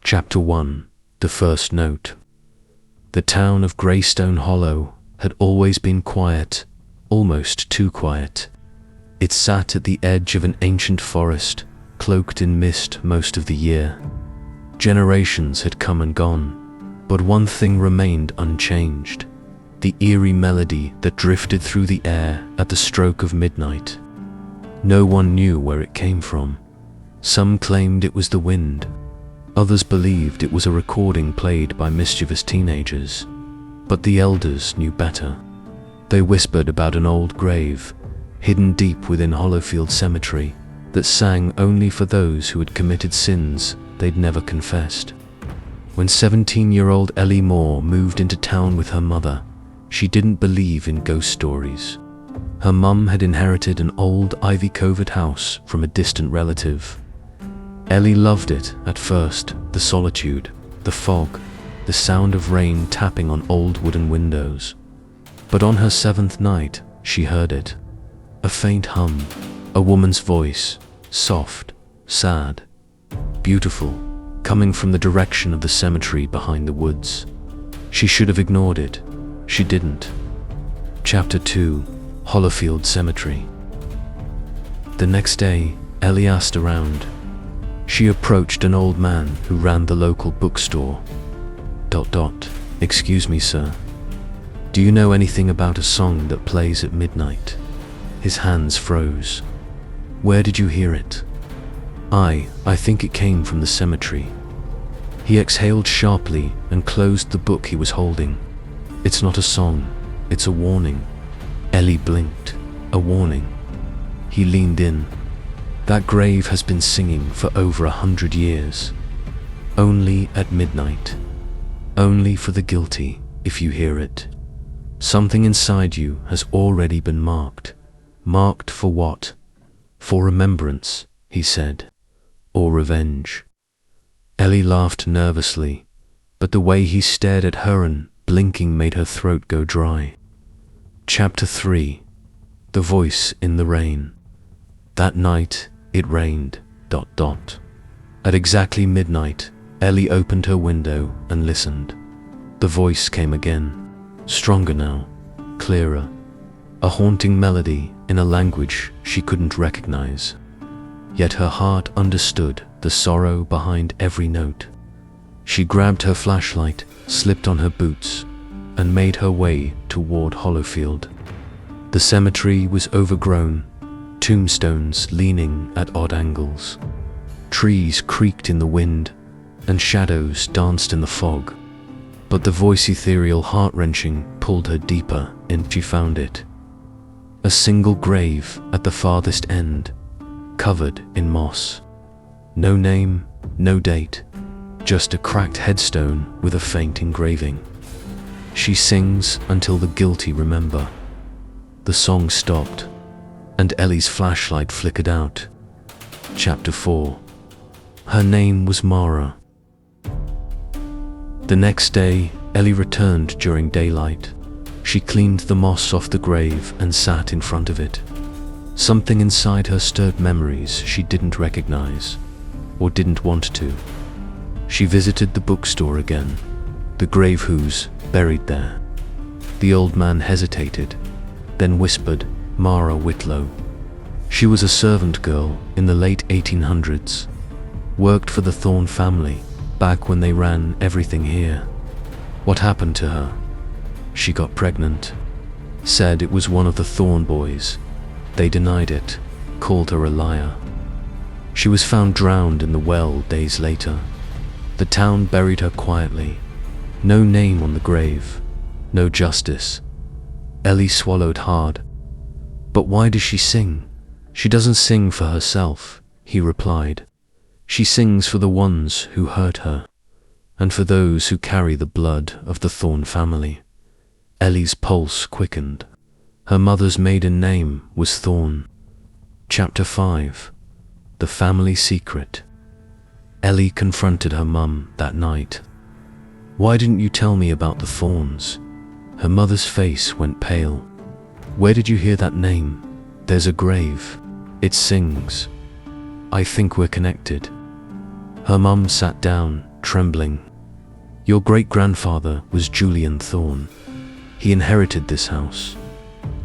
Chapter 1. The First Note. The town of Greystone Hollow had always been quiet, almost too quiet. It sat at the edge of an ancient forest, cloaked in mist most of the year. Generations had come and gone, but one thing remained unchanged: the eerie melody that drifted through the air at the stroke of midnight. No one knew where it came from. Some claimed it was the wind. Others believed it was a recording played by mischievous teenagers. But the elders knew better. They whispered about an old grave, hidden deep within Hollowfield Cemetery, that sang only for those who had committed sins they'd never confessed. When 17-year-old Ellie Moore moved into town with her mother, she didn't believe in ghost stories. Her mum had inherited an old ivy-covered house from a distant relative. Ellie loved it at first: the solitude, the fog, the sound of rain tapping on old wooden windows. But on her seventh night, she heard it. A faint hum, a woman's voice, soft, sad, beautiful, coming from the direction of the cemetery behind the woods. She should have ignored it. She didn't. Chapter 2. Hollowfield Cemetery. The next day, Ellie asked around. She approached an old man who ran the local bookstore. Excuse me, sir. Do you know anything about a song that plays at midnight? His hands froze. Where did you hear it? I think it came from the cemetery. He exhaled sharply and closed the book he was holding. It's not a song, it's a warning. Ellie blinked. A warning. He leaned in. That grave has been singing for over 100 years. Only at midnight. Only for the guilty, if you hear it. Something inside you has already been marked. Marked for what? For remembrance, he said. Or revenge. Ellie laughed nervously, but the way he stared at her and blinking made her throat go dry. Chapter 3. The Voice in the Rain. That night, it rained. At exactly midnight, Ellie opened her window and listened. The voice came again, stronger now, clearer. A haunting melody in a language she couldn't recognize. Yet her heart understood the sorrow behind every note. She grabbed her flashlight, slipped on her boots, and made her way toward Hollowfield. The cemetery was overgrown, tombstones leaning at odd angles. Trees creaked in the wind, and shadows danced in the fog. But the voice, ethereal, heart-wrenching, pulled her deeper, and she found it. A single grave at the farthest end, covered in moss. No name, no date, just a cracked headstone with a faint engraving. She sings until the guilty remember. The song stopped, and Ellie's flashlight flickered out. Chapter 4. Her name was Mara. The next day, Ellie returned during daylight. She cleaned the moss off the grave and sat in front of it. Something inside her stirred memories she didn't recognize, or didn't want to. She visited the bookstore again. The grave who's buried there. The old man hesitated, then whispered, Mara Whitlow. She was a servant girl in the late 1800s. Worked for the Thorne family, back when they ran everything here. What happened to her? She got pregnant. Said it was one of the Thorne boys. They denied it, called her a liar. She was found drowned in the well days later. The town buried her quietly. No name on the grave. No justice. Ellie swallowed hard. But why does she sing? She doesn't sing for herself, he replied. She sings for the ones who hurt her, and for those who carry the blood of the Thorne family. Ellie's pulse quickened. Her mother's maiden name was Thorne. Chapter 5. The Family Secret. Ellie confronted her mum that night. Why didn't you tell me about the Thornes? Her mother's face went pale. Where did you hear that name? There's a grave. It sings. I think we're connected. Her mum sat down, trembling. Your great-grandfather was Julian Thorne. He inherited this house.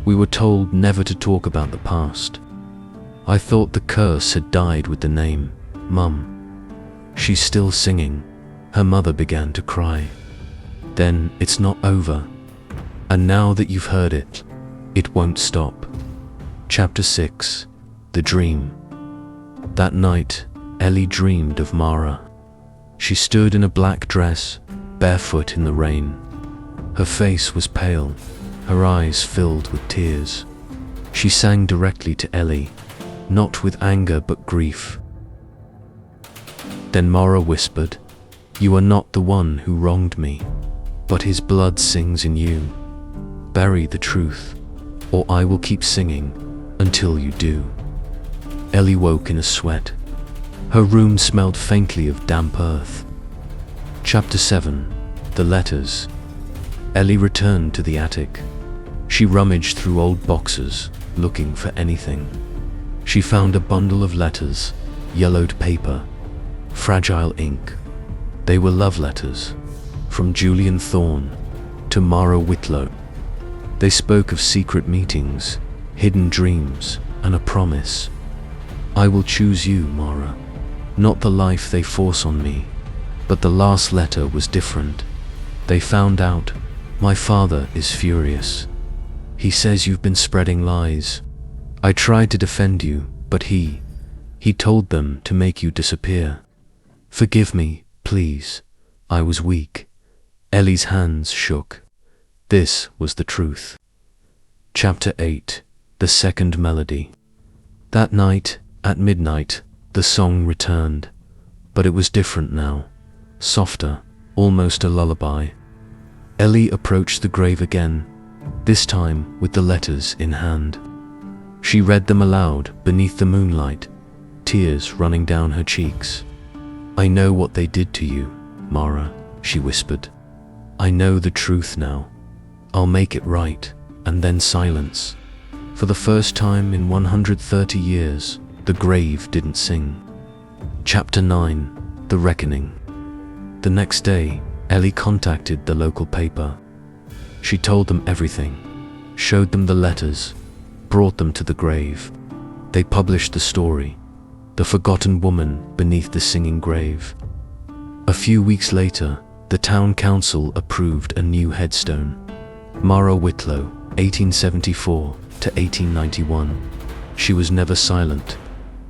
We were told never to talk about the past. I thought the curse had died with the name, Mum. She's still singing. Her mother began to cry. Then it's not over. And now that you've heard it, it won't stop. Chapter 6. The Dream. That night, Ellie dreamed of Mara. She stood in a black dress, barefoot in the rain. Her face was pale, her eyes filled with tears. She sang directly to Ellie, not with anger but grief. Then Mara whispered, "You are not the one who wronged me, but his blood sings in you. Bury the truth, or I will keep singing until you do." Ellie woke in a sweat. Her room smelled faintly of damp earth. Chapter 7. The Letters. Ellie returned to the attic. She rummaged through old boxes, looking for anything. She found a bundle of letters, yellowed paper, fragile ink. They were love letters, from Julian Thorne to Mara Whitlow. They spoke of secret meetings, hidden dreams, and a promise. "I will choose you, Mara. Not the life they force on me." But the last letter was different. They found out, "My father is furious. He says you've been spreading lies. I tried to defend you, but he told them to make you disappear. Forgive me, please. I was weak." Ellie's hands shook. This was the truth. Chapter 8. The Second Melody. That night, at midnight, the song returned. But it was different now. Softer, almost a lullaby. Ellie approached the grave again, this time with the letters in hand. She read them aloud beneath the moonlight, tears running down her cheeks. "I know what they did to you, Mara," she whispered. "I know the truth now. I'll make it right." And then silence. For the first time in 130 years, the grave didn't sing. Chapter 9. The Reckoning. The next day, Ellie contacted the local paper. She told them everything, showed them the letters, brought them to the grave. They published the story, The Forgotten Woman Beneath the Singing Grave. A few weeks later, the town council approved a new headstone. Mara Whitlow, 1874 to 1891. She was never silent.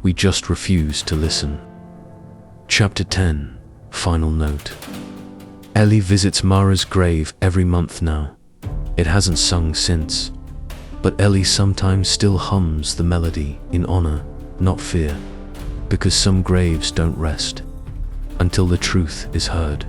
We just refused to listen. Chapter 10. Final note. Ellie visits Mara's grave every month now. It hasn't sung since. But Ellie sometimes still hums the melody in honor, not fear. Because some graves don't rest until the truth is heard.